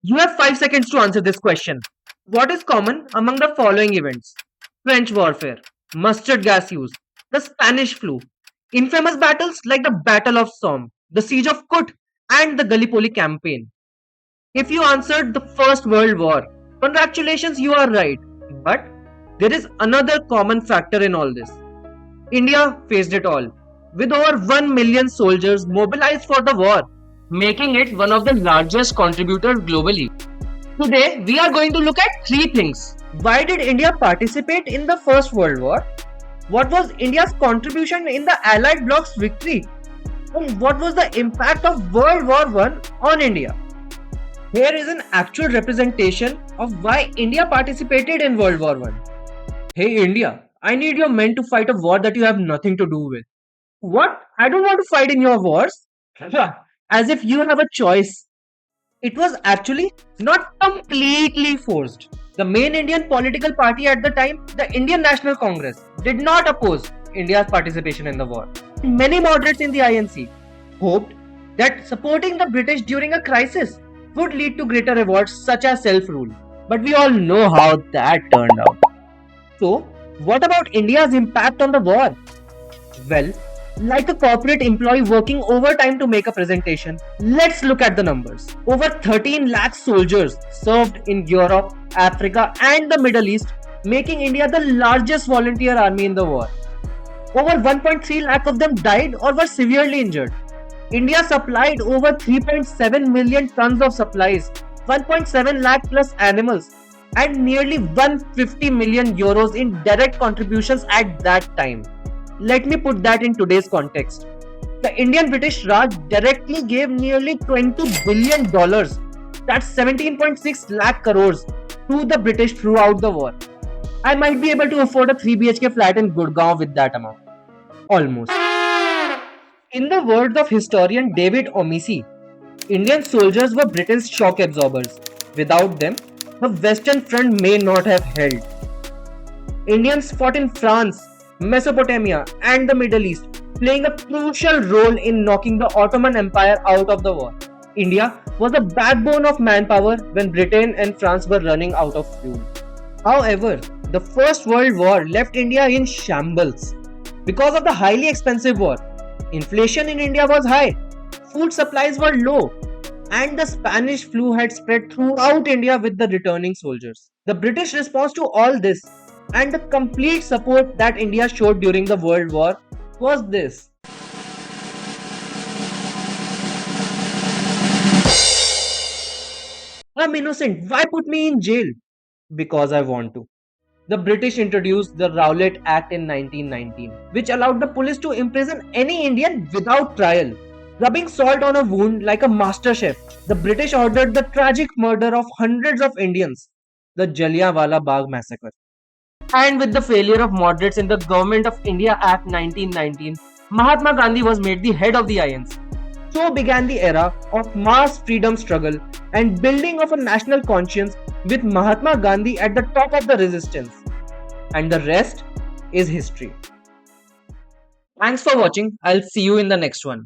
You have 5 seconds to answer this question. What is common among the following events? French warfare, mustard gas use, the Spanish flu, infamous battles like the Battle of Somme, the Siege of Kut, and the Gallipoli campaign. If you answered the First World War, congratulations, you are right. But there is another common factor in all this. India faced it all, with over 1 million soldiers mobilized for the war, making it one of the largest contributors globally. Today, we are going to look at three things. Why did India participate in the First World War? What was India's contribution in the Allied bloc's victory? And what was the impact of World War I on India? Here is an actual representation of why India participated in World War I. Hey India, I need your men to fight a war that you have nothing to do with. What? I don't want to fight in your wars? As if you have a choice. It was actually not completely forced. The main Indian political party at the time, the Indian National Congress, did not oppose India's participation in the war. Many moderates in the INC hoped that supporting the British during a crisis would lead to greater rewards such as self-rule. But we all know how that turned out. So, what about India's impact on the war? Well, like a corporate employee working overtime to make a presentation, let's look at the numbers. Over 13 lakh soldiers served in Europe, Africa, and the Middle East, making India the largest volunteer army in the war. Over 1.3 lakh of them died or were severely injured. India supplied over 3.7 million tons of supplies, 1.7 lakh plus animals, and nearly 150 million euros in direct contributions at that time. Let me put that in today's context. The Indian British Raj directly gave nearly $20 billion, that's 17.6 lakh crores, to the British throughout the war. I might be able to afford a 3 BHK flat in Gurgaon with that amount. Almost. In the words of historian David Omisi, Indian soldiers were Britain's shock absorbers. Without them, the Western Front may not have held. Indians fought in France, Mesopotamia, and the Middle East, playing a crucial role in knocking the Ottoman Empire out of the war. India was the backbone of manpower when Britain and France were running out of fuel. However, the First World War left India in shambles. Because of the highly expensive war, inflation in India was high, food supplies were low, and the Spanish flu had spread throughout India with the returning soldiers. The British response to all this and the complete support that India showed during the World War was this. I'm innocent. Why put me in jail? Because I want to. The British introduced the Rowlatt Act in 1919, which allowed the police to imprison any Indian without trial. Rubbing salt on a wound like a master chef, the British ordered the tragic murder of hundreds of Indians, the Jallianwala Bagh massacre. And with the failure of moderates in the Government of India Act 1919, Mahatma Gandhi was made the head of the INC. So began the era of mass freedom struggle and building of a national conscience with Mahatma Gandhi at the top of the resistance. And the rest is history. Thanks for watching. I'll see you in the next one.